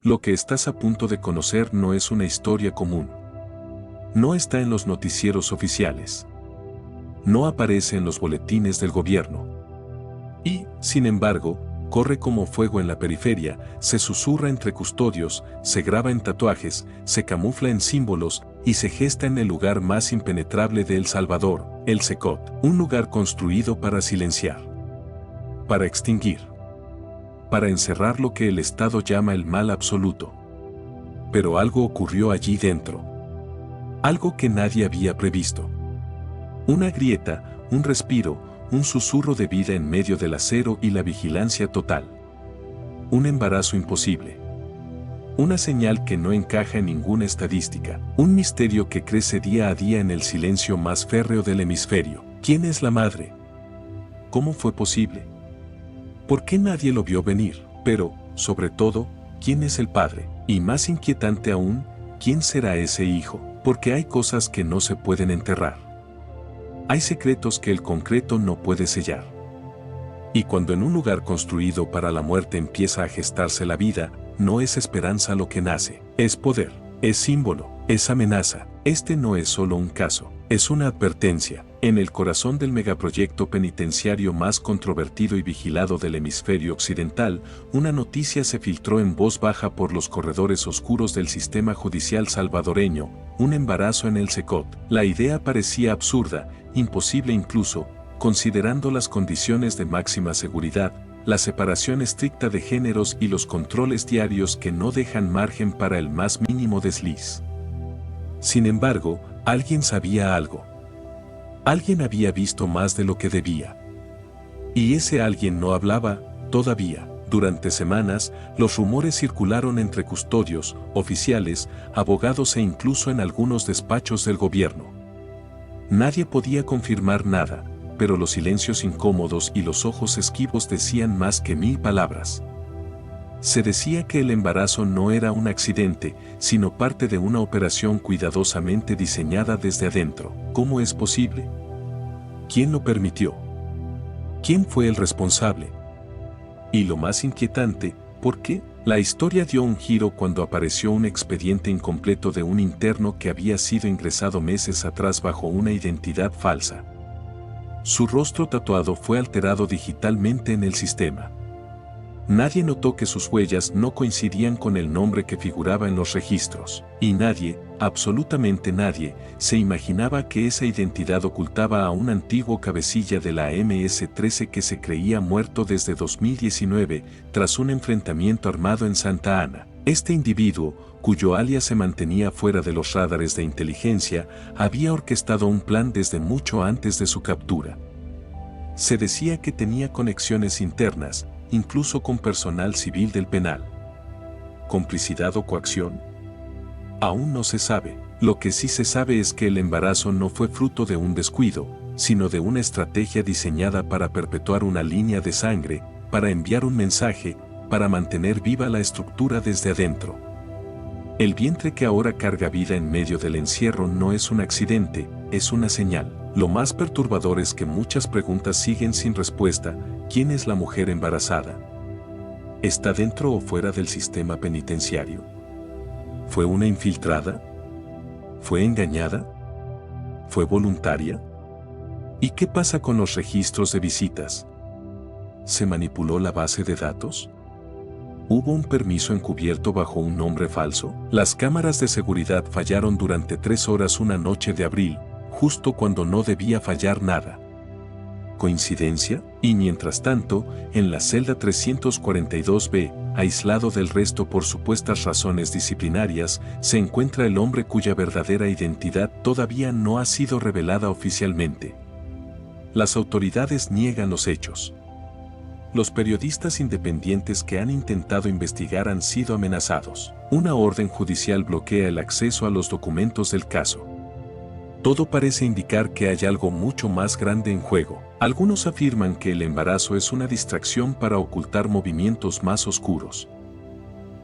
Lo que estás a punto de conocer no es una historia común. No está en los noticieros oficiales. No aparece en los boletines del gobierno. Y, sin embargo, corre como fuego en la periferia, se susurra entre custodios, se graba en tatuajes, se camufla en símbolos y se gesta en el lugar más impenetrable de El Salvador, el Secot, un lugar construido para silenciar, para extinguir, para encerrar lo que el Estado llama el mal absoluto. Pero algo ocurrió allí dentro. Algo que nadie había previsto. Una grieta, un respiro, un susurro de vida en medio del acero y la vigilancia total. Un embarazo imposible. Una señal que no encaja en ninguna estadística. Un misterio que crece día a día en el silencio más férreo del hemisferio. ¿Quién es la madre? ¿Cómo fue posible? ¿Por qué nadie lo vio venir? Pero, sobre todo, ¿quién es el padre? Y más inquietante aún, ¿quién será ese hijo? Porque hay cosas que no se pueden enterrar. Hay secretos que el concreto no puede sellar. Y cuando en un lugar construido para la muerte empieza a gestarse la vida, no es esperanza lo que nace, es poder, es símbolo, es amenaza. Este no es solo un caso, es una advertencia. En el corazón del megaproyecto penitenciario más controvertido y vigilado del hemisferio occidental, una noticia se filtró en voz baja por los corredores oscuros del sistema judicial salvadoreño: un embarazo en el Secot. La idea parecía absurda, imposible incluso, considerando las condiciones de máxima seguridad, la separación estricta de géneros y los controles diarios que no dejan margen para el más mínimo desliz. Sin embargo, alguien sabía algo. Alguien había visto más de lo que debía. Y ese alguien no hablaba, todavía. Durante semanas, los rumores circularon entre custodios, oficiales, abogados e incluso en algunos despachos del gobierno. Nadie podía confirmar nada, pero los silencios incómodos y los ojos esquivos decían más que 1000 palabras. Se decía que el embarazo no era un accidente, sino parte de una operación cuidadosamente diseñada desde adentro. ¿Cómo es posible? ¿Quién lo permitió? ¿Quién fue el responsable? Y lo más inquietante, ¿por qué? La historia dio un giro cuando apareció un expediente incompleto de un interno que había sido ingresado meses atrás bajo una identidad falsa. Su rostro tatuado fue alterado digitalmente en el sistema. Nadie notó que sus huellas no coincidían con el nombre que figuraba en los registros, y nadie, absolutamente nadie, se imaginaba que esa identidad ocultaba a un antiguo cabecilla de la MS-13 que se creía muerto desde 2019, tras un enfrentamiento armado en Santa Ana. Este individuo, cuyo alias se mantenía fuera de los radares de inteligencia, había orquestado un plan desde mucho antes de su captura. Se decía que tenía conexiones internas, incluso con personal civil del penal. ¿Complicidad o coacción? Aún no se sabe. Lo que sí se sabe es que el embarazo no fue fruto de un descuido, sino de una estrategia diseñada para perpetuar una línea de sangre, para enviar un mensaje, para mantener viva la estructura desde adentro. El vientre que ahora carga vida en medio del encierro no es un accidente, es una señal. Lo más perturbador es que muchas preguntas siguen sin respuesta. ¿Quién es la mujer embarazada? ¿Está dentro o fuera del sistema penitenciario? ¿Fue una infiltrada? ¿Fue engañada? ¿Fue voluntaria? ¿Y qué pasa con los registros de visitas? ¿Se manipuló la base de datos? ¿Hubo un permiso encubierto bajo un nombre falso? Las cámaras de seguridad fallaron durante 3 horas una noche de abril, justo cuando no debía fallar nada. ¿Coincidencia? Y mientras tanto, en la celda 342B, aislado del resto por supuestas razones disciplinarias, se encuentra el hombre cuya verdadera identidad todavía no ha sido revelada oficialmente. Las autoridades niegan los hechos. Los periodistas independientes que han intentado investigar han sido amenazados. Una orden judicial bloquea el acceso a los documentos del caso. Todo parece indicar que hay algo mucho más grande en juego. Algunos afirman que el embarazo es una distracción para ocultar movimientos más oscuros.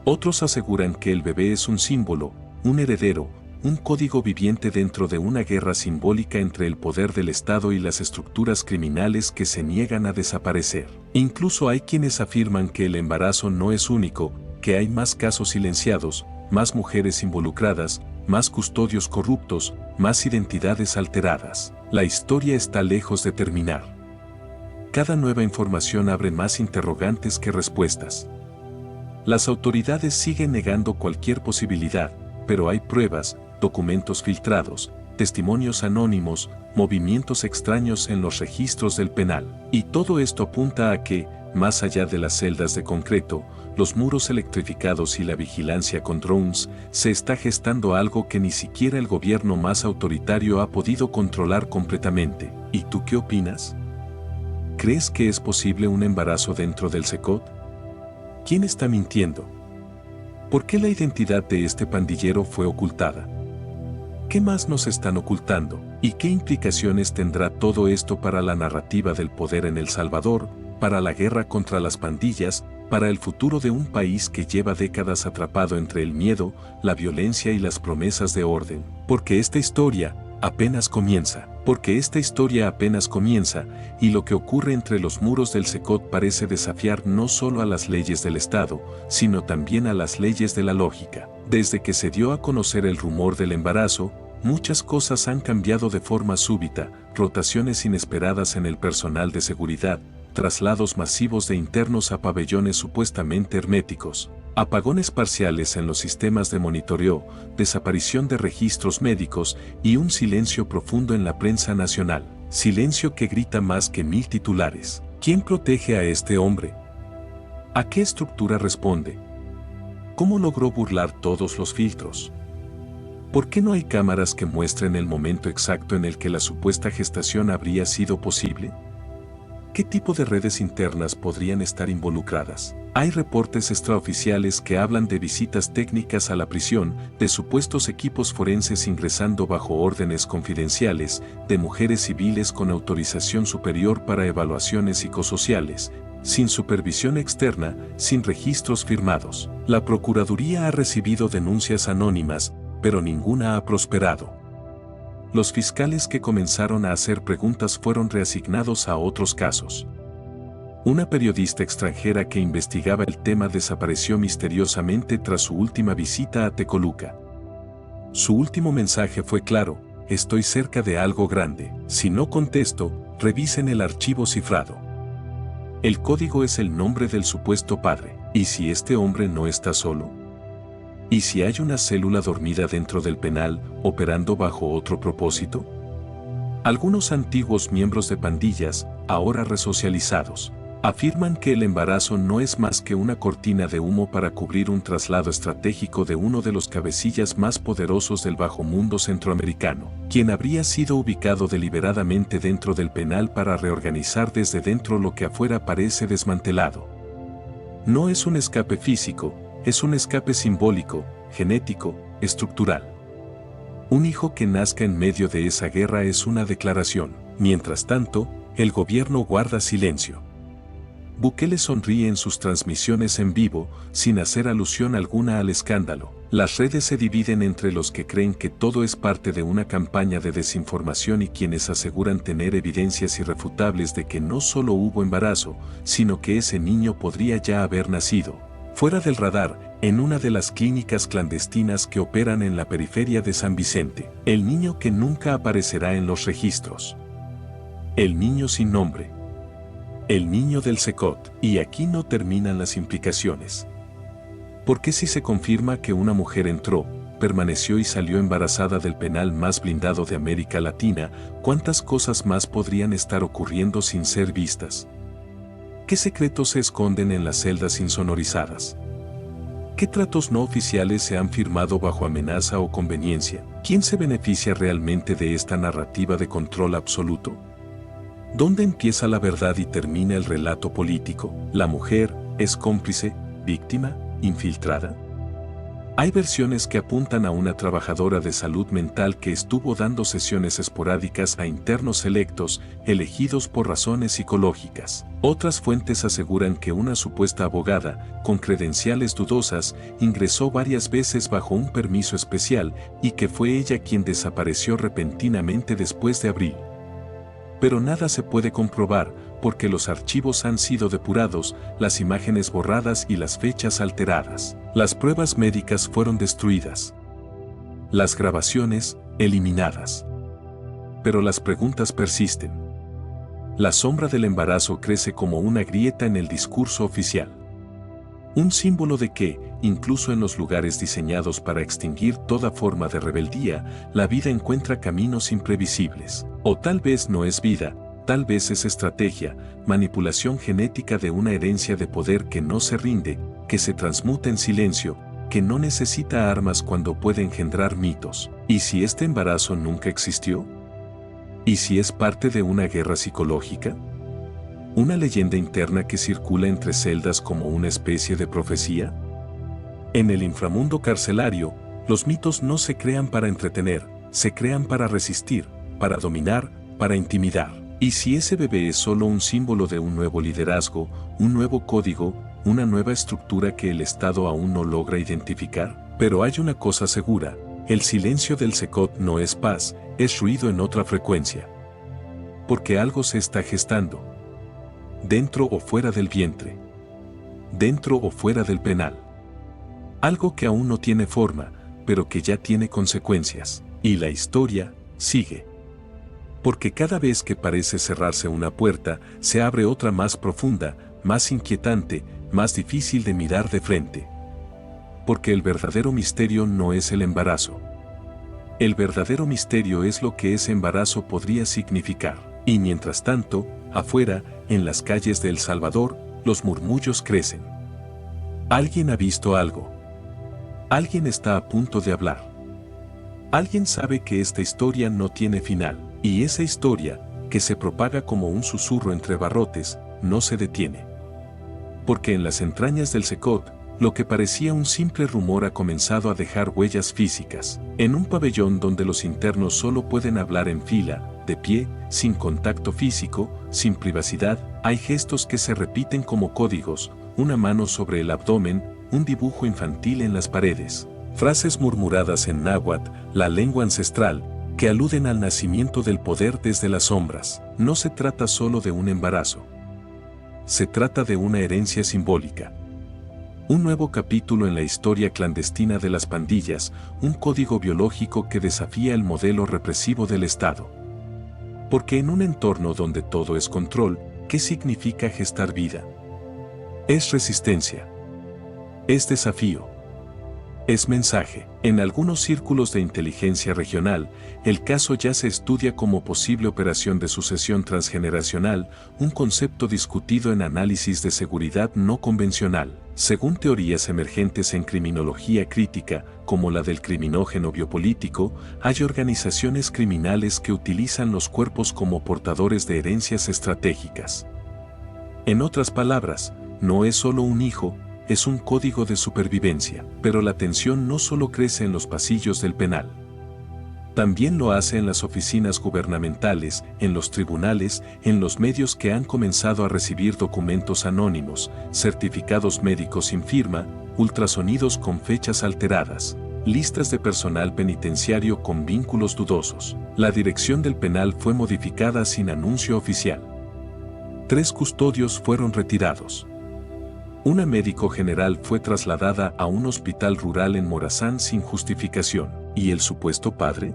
Otros aseguran que el bebé es un símbolo, un heredero, un código viviente dentro de una guerra simbólica entre el poder del Estado y las estructuras criminales que se niegan a desaparecer. Incluso hay quienes afirman que el embarazo no es único, que hay más casos silenciados, más mujeres involucradas, más custodios corruptos, más identidades alteradas. La historia está lejos de terminar. Cada nueva información abre más interrogantes que respuestas. Las autoridades siguen negando cualquier posibilidad, pero hay pruebas, documentos filtrados, testimonios anónimos, movimientos extraños en los registros del penal. Y todo esto apunta a que, más allá de las celdas de concreto, los muros electrificados y la vigilancia con drones, se está gestando algo que ni siquiera el gobierno más autoritario ha podido controlar completamente. ¿Y tú qué opinas? ¿Crees que es posible un embarazo dentro del Secot? ¿Quién está mintiendo? ¿Por qué la identidad de este pandillero fue ocultada? ¿Qué más nos están ocultando? ¿Y qué implicaciones tendrá todo esto para la narrativa del poder en El Salvador, para la guerra contra las pandillas, para el futuro de un país que lleva décadas atrapado entre el miedo, la violencia y las promesas de orden? Porque esta historia apenas comienza. Porque esta historia apenas comienza, y lo que ocurre entre los muros del Secot parece desafiar no solo a las leyes del Estado, sino también a las leyes de la lógica. Desde que se dio a conocer el rumor del embarazo, muchas cosas han cambiado de forma súbita: rotaciones inesperadas en el personal de seguridad, traslados masivos de internos a pabellones supuestamente herméticos, apagones parciales en los sistemas de monitoreo, desaparición de registros médicos y un silencio profundo en la prensa nacional. Silencio que grita más que 1000 titulares. ¿Quién protege a este hombre? ¿A qué estructura responde? ¿Cómo logró burlar todos los filtros? ¿Por qué no hay cámaras que muestren el momento exacto en el que la supuesta gestación habría sido posible? ¿Qué tipo de redes internas podrían estar involucradas? Hay reportes extraoficiales que hablan de visitas técnicas a la prisión, de supuestos equipos forenses ingresando bajo órdenes confidenciales, de mujeres civiles con autorización superior para evaluaciones psicosociales, sin supervisión externa, sin registros firmados. La Procuraduría ha recibido denuncias anónimas, pero ninguna ha prosperado. Los fiscales que comenzaron a hacer preguntas fueron reasignados a otros casos. Una periodista extranjera que investigaba el tema desapareció misteriosamente tras su última visita a Tecoluca. Su último mensaje fue claro: estoy cerca de algo grande. Si no contesto, revisen el archivo cifrado. El código es el nombre del supuesto padre. ¿Y si este hombre no está solo? ¿Y si hay una célula dormida dentro del penal, operando bajo otro propósito? Algunos antiguos miembros de pandillas, ahora resocializados, afirman que el embarazo no es más que una cortina de humo para cubrir un traslado estratégico de uno de los cabecillas más poderosos del bajo mundo centroamericano, quien habría sido ubicado deliberadamente dentro del penal para reorganizar desde dentro lo que afuera parece desmantelado. No es un escape físico, es un escape simbólico, genético, estructural. Un hijo que nazca en medio de esa guerra es una declaración. Mientras tanto, el gobierno guarda silencio. Bukele sonríe en sus transmisiones en vivo, sin hacer alusión alguna al escándalo. Las redes se dividen entre los que creen que todo es parte de una campaña de desinformación y quienes aseguran tener evidencias irrefutables de que no solo hubo embarazo, sino que ese niño podría ya haber nacido fuera del radar, en una de las clínicas clandestinas que operan en la periferia de San Vicente. El niño que nunca aparecerá en los registros. El niño sin nombre. El niño del Secot. Y aquí no terminan las implicaciones. Porque si se confirma que una mujer entró, permaneció y salió embarazada del penal más blindado de América Latina, ¿cuántas cosas más podrían estar ocurriendo sin ser vistas? ¿Qué secretos se esconden en las celdas insonorizadas? ¿Qué tratos no oficiales se han firmado bajo amenaza o conveniencia? ¿Quién se beneficia realmente de esta narrativa de control absoluto? ¿Dónde empieza la verdad y termina el relato político? ¿La mujer es cómplice, víctima, infiltrada? Hay versiones que apuntan a una trabajadora de salud mental que estuvo dando sesiones esporádicas a internos selectos, elegidos por razones psicológicas. Otras fuentes aseguran que una supuesta abogada, con credenciales dudosas, ingresó varias veces bajo un permiso especial y que fue ella quien desapareció repentinamente después de abril. Pero nada se puede comprobar, porque los archivos han sido depurados, las imágenes borradas y las fechas alteradas. Las pruebas médicas fueron destruidas. Las grabaciones, eliminadas. Pero las preguntas persisten. La sombra del embarazo crece como una grieta en el discurso oficial. Un símbolo de que, incluso en los lugares diseñados para extinguir toda forma de rebeldía, la vida encuentra caminos imprevisibles. O tal vez no es vida, tal vez es estrategia, manipulación genética de una herencia de poder que no se rinde, que se transmuta en silencio, que no necesita armas cuando puede engendrar mitos. ¿Y si este embarazo nunca existió? ¿Y si es parte de una guerra psicológica? ¿Una leyenda interna que circula entre celdas como una especie de profecía? En el inframundo carcelario, los mitos no se crean para entretener, se crean para resistir, para dominar, para intimidar. ¿Y si ese bebé es solo un símbolo de un nuevo liderazgo, un nuevo código, una nueva estructura que el Estado aún no logra identificar? Pero hay una cosa segura, el silencio del Secot no es paz, es ruido en otra frecuencia. Porque algo se está gestando. Dentro o fuera del vientre. Dentro o fuera del penal. Algo que aún no tiene forma, pero que ya tiene consecuencias. Y la historia sigue. Porque cada vez que parece cerrarse una puerta, se abre otra más profunda, más inquietante, más difícil de mirar de frente. Porque el verdadero misterio no es el embarazo. El verdadero misterio es lo que ese embarazo podría significar. Y mientras tanto, afuera, en las calles de El Salvador, los murmullos crecen. Alguien ha visto algo. Alguien está a punto de hablar. Alguien sabe que esta historia no tiene final. Y esa historia, que se propaga como un susurro entre barrotes, no se detiene. Porque en las entrañas del Secot, lo que parecía un simple rumor ha comenzado a dejar huellas físicas. En un pabellón donde los internos solo pueden hablar en fila, de pie, sin contacto físico, sin privacidad, hay gestos que se repiten como códigos, una mano sobre el abdomen, un dibujo infantil en las paredes, frases murmuradas en náhuatl, la lengua ancestral, que aluden al nacimiento del poder desde las sombras. No se trata solo de un embarazo. Se trata de una herencia simbólica. Un nuevo capítulo en la historia clandestina de las pandillas, un código biológico que desafía el modelo represivo del Estado. Porque en un entorno donde todo es control, ¿qué significa gestar vida? Es resistencia. Es desafío. Es mensaje. En algunos círculos de inteligencia regional, el caso ya se estudia como posible operación de sucesión transgeneracional, un concepto discutido en análisis de seguridad no convencional. Según teorías emergentes en criminología crítica, como la del criminógeno biopolítico, hay organizaciones criminales que utilizan los cuerpos como portadores de herencias estratégicas. En otras palabras, no es solo un hijo, es un código de supervivencia, pero la tensión no solo crece en los pasillos del penal. También lo hace en las oficinas gubernamentales, en los tribunales, en los medios que han comenzado a recibir documentos anónimos, certificados médicos sin firma, ultrasonidos con fechas alteradas, listas de personal penitenciario con vínculos dudosos. La dirección del penal fue modificada sin anuncio oficial. 3 custodios fueron retirados. Una médico general fue trasladada a un hospital rural en Morazán sin justificación. ¿Y el supuesto padre?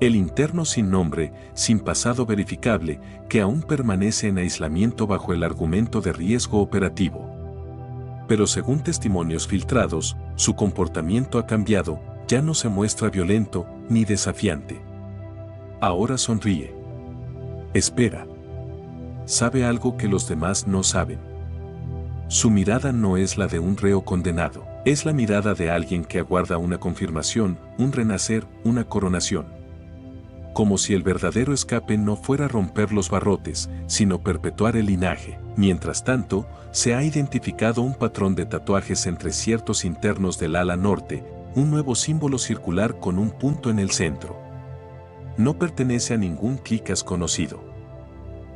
El interno sin nombre, sin pasado verificable, que aún permanece en aislamiento bajo el argumento de riesgo operativo. Pero según testimonios filtrados, su comportamiento ha cambiado, ya no se muestra violento ni desafiante. Ahora sonríe. Espera. Sabe algo que los demás no saben. Su mirada no es la de un reo condenado, es la mirada de alguien que aguarda una confirmación, un renacer, una coronación. Como si el verdadero escape no fuera romper los barrotes, sino perpetuar el linaje. Mientras tanto, se ha identificado un patrón de tatuajes entre ciertos internos del ala norte, un nuevo símbolo circular con un punto en el centro. No pertenece a ningún clicas conocido.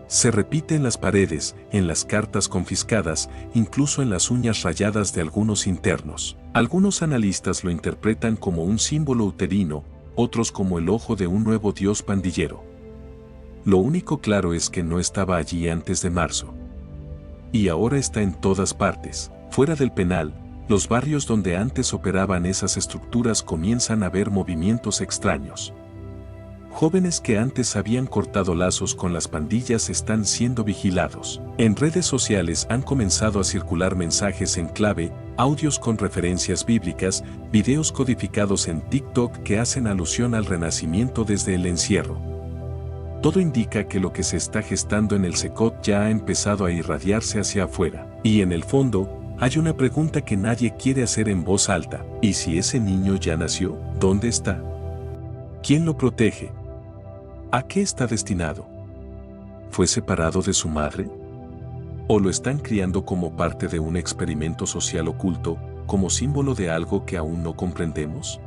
Se repite en las paredes, en las cartas confiscadas, incluso en las uñas rayadas de algunos internos. Algunos analistas lo interpretan como un símbolo uterino, otros como el ojo de un nuevo dios pandillero. Lo único claro es que no estaba allí antes de marzo. Y ahora está en todas partes. Fuera del penal, los barrios donde antes operaban esas estructuras comienzan a ver movimientos extraños. Jóvenes que antes habían cortado lazos con las pandillas están siendo vigilados. En redes sociales han comenzado a circular mensajes en clave, audios con referencias bíblicas, videos codificados en TikTok que hacen alusión al renacimiento desde el encierro. Todo indica que lo que se está gestando en el Secot ya ha empezado a irradiarse hacia afuera. Y en el fondo, hay una pregunta que nadie quiere hacer en voz alta. ¿Y si ese niño ya nació? ¿Dónde está? ¿Quién lo protege? ¿A qué está destinado? ¿Fue separado de su madre? ¿O lo están criando como parte de un experimento social oculto, como símbolo de algo que aún no comprendemos?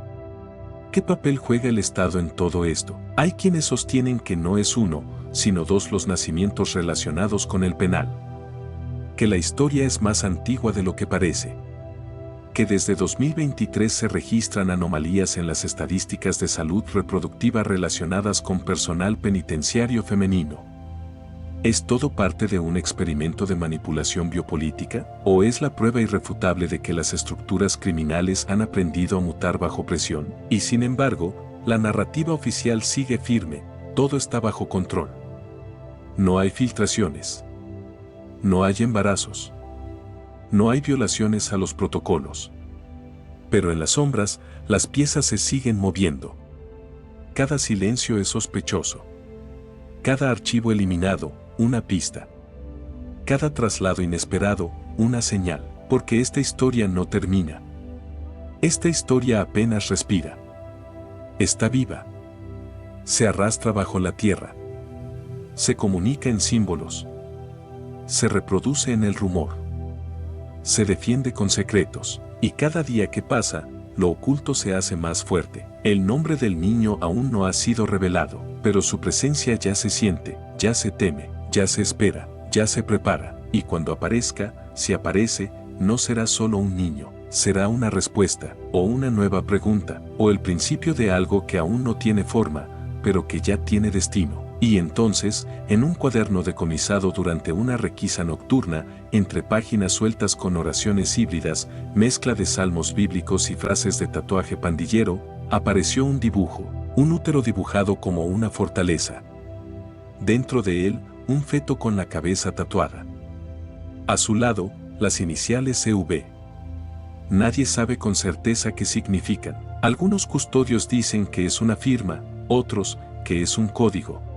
¿Qué papel juega el Estado en todo esto? Hay quienes sostienen que no es uno, sino dos los nacimientos relacionados con el penal. Que la historia es más antigua de lo que parece. Que desde 2023 se registran anomalías en las estadísticas de salud reproductiva relacionadas con personal penitenciario femenino. ¿Es todo parte de un experimento de manipulación biopolítica? ¿O es la prueba irrefutable de que las estructuras criminales han aprendido a mutar bajo presión? Y sin embargo, la narrativa oficial sigue firme, todo está bajo control. No hay filtraciones. No hay embarazos. No hay violaciones a los protocolos. Pero en las sombras, las piezas se siguen moviendo. Cada silencio es sospechoso. Cada archivo eliminado, una pista. Cada traslado inesperado, una señal. Porque esta historia no termina. Esta historia apenas respira. Está viva. Se arrastra bajo la tierra. Se comunica en símbolos. Se reproduce en el rumor. Se defiende con secretos, y cada día que pasa, lo oculto se hace más fuerte. El nombre del niño aún no ha sido revelado, pero su presencia ya se siente, ya se teme, ya se espera, ya se prepara, y cuando aparezca, si aparece, no será solo un niño, será una respuesta, o una nueva pregunta, o el principio de algo que aún no tiene forma, pero que ya tiene destino. Y entonces, en un cuaderno decomisado durante una requisa nocturna, entre páginas sueltas con oraciones híbridas, mezcla de salmos bíblicos y frases de tatuaje pandillero, apareció un dibujo, un útero dibujado como una fortaleza. Dentro de él, un feto con la cabeza tatuada. A su lado, las iniciales CV. Nadie sabe con certeza qué significan. Algunos custodios dicen que es una firma, otros, que es un código.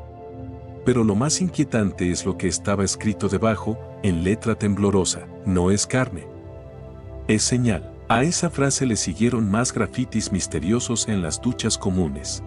Pero lo más inquietante es lo que estaba escrito debajo, en letra temblorosa: no es carne. Es señal. A esa frase le siguieron más grafitis misteriosos en las duchas comunes.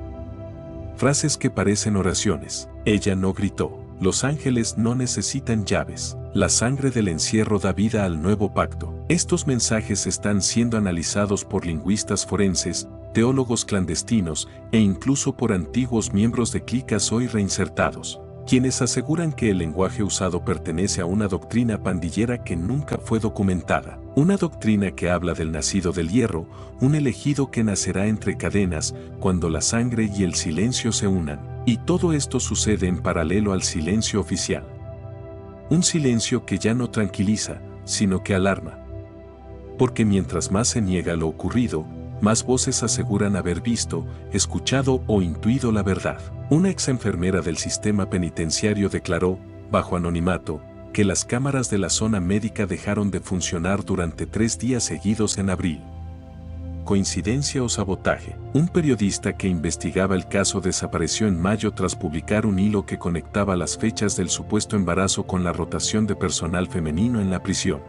Frases que parecen oraciones. Ella no gritó. Los ángeles no necesitan llaves. La sangre del encierro da vida al nuevo pacto. Estos mensajes están siendo analizados por lingüistas forenses, teólogos clandestinos e incluso por antiguos miembros de cliques hoy reinsertados, quienes aseguran que el lenguaje usado pertenece a una doctrina pandillera que nunca fue documentada. Una doctrina que habla del nacido del hierro, un elegido que nacerá entre cadenas cuando la sangre y el silencio se unan. Y todo esto sucede en paralelo al silencio oficial. Un silencio que ya no tranquiliza, sino que alarma. Porque mientras más se niega lo ocurrido, más voces aseguran haber visto, escuchado o intuido la verdad. Una ex enfermera del sistema penitenciario declaró, bajo anonimato, que las cámaras de la zona médica dejaron de funcionar durante 3 días seguidos en abril. ¿Coincidencia o sabotaje? Un periodista que investigaba el caso desapareció en mayo tras publicar un hilo que conectaba las fechas del supuesto embarazo con la rotación de personal femenino en la prisión.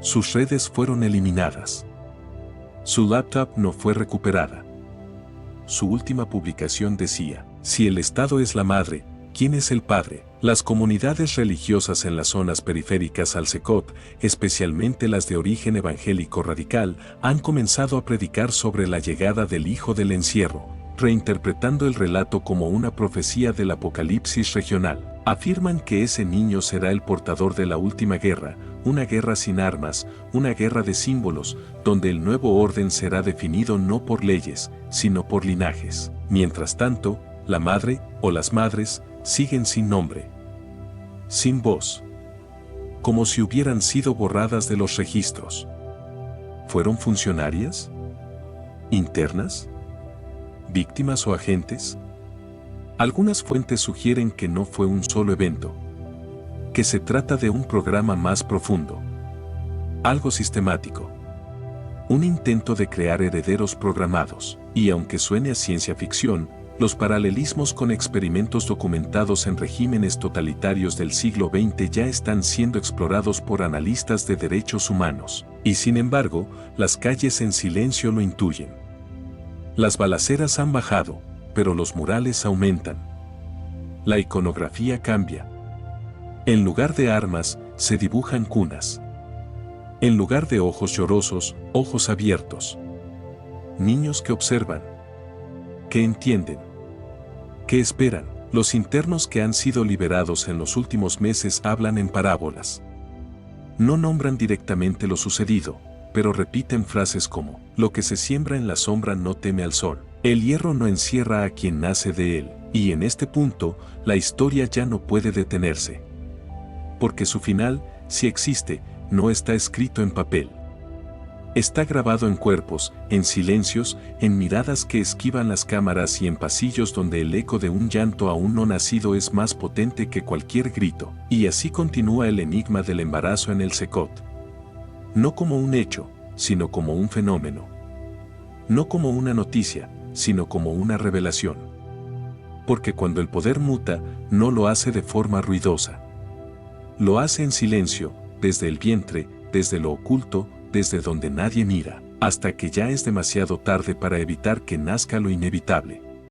Sus redes fueron eliminadas. Su laptop no fue recuperada. Su última publicación decía: si el Estado es la madre, ¿quién es el padre? Las comunidades religiosas en las zonas periféricas al Secot, especialmente las de origen evangélico radical, han comenzado a predicar sobre la llegada del Hijo del Encierro, reinterpretando el relato como una profecía del apocalipsis regional. Afirman que ese niño será el portador de la última guerra, una guerra sin armas, una guerra de símbolos, donde el nuevo orden será definido no por leyes, sino por linajes. Mientras tanto, la madre, o las madres, siguen sin nombre, sin voz, como si hubieran sido borradas de los registros. ¿Fueron funcionarias? ¿Internas? ¿Víctimas o agentes? Algunas fuentes sugieren que no fue un solo evento, que se trata de un programa más profundo, algo sistemático, un intento de crear herederos programados, y aunque suene a ciencia ficción, los paralelismos con experimentos documentados en regímenes totalitarios del siglo XX ya están siendo explorados por analistas de derechos humanos, y sin embargo, las calles en silencio lo intuyen. Las balaceras han bajado, pero los murales aumentan. La iconografía cambia. En lugar de armas, se dibujan cunas. En lugar de ojos llorosos, ojos abiertos. Niños que observan, que entienden, que esperan. Los internos que han sido liberados en los últimos meses hablan en parábolas. No nombran directamente lo sucedido, pero repiten frases como: lo que se siembra en la sombra no teme al sol, el hierro no encierra a quien nace de él, y en este punto, la historia ya no puede detenerse. Porque su final, si existe, no está escrito en papel. Está grabado en cuerpos, en silencios, en miradas que esquivan las cámaras y en pasillos donde el eco de un llanto aún no nacido es más potente que cualquier grito. Y así continúa el enigma del embarazo en el Secot. No como un hecho, sino como un fenómeno. No como una noticia, sino como una revelación. Porque cuando el poder muta, no lo hace de forma ruidosa. Lo hace en silencio, desde el vientre, desde lo oculto, desde donde nadie mira, hasta que ya es demasiado tarde para evitar que nazca lo inevitable.